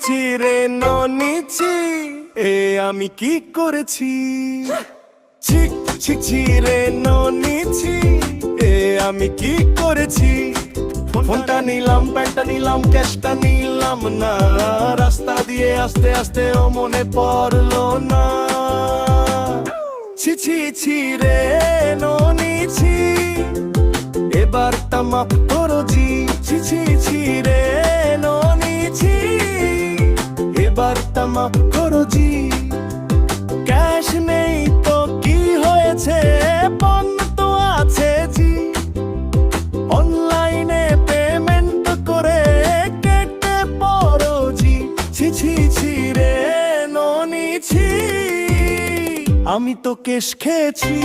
ছি রে ননি ছি, এ আমি কি করেছি? ছি ছি ছি রে ননি ছি, এ আমি কি করেছি? ফোনটা নিলাম, প্যান্টটা নিলাম, ক্যাশটা নিলাম না, রাস্তা দিয়ে আস্তে আস্তে ও মনে পড়লো না। ছি ছি ছি রে ননি ছি, এবারটা মাফ করো জি। ছি ছি ছি রে ননি ছি, এবারটা মাফ করো জি। ক্যাশ নেই তো কি হয়েছে, পণ্য তো আছে জি। অনলাইনে পেমেন্ট করে কেটে পড়ো জি। ছি ছি ছি রে ননি ছি, আমি তো কেশ খেয়েছি।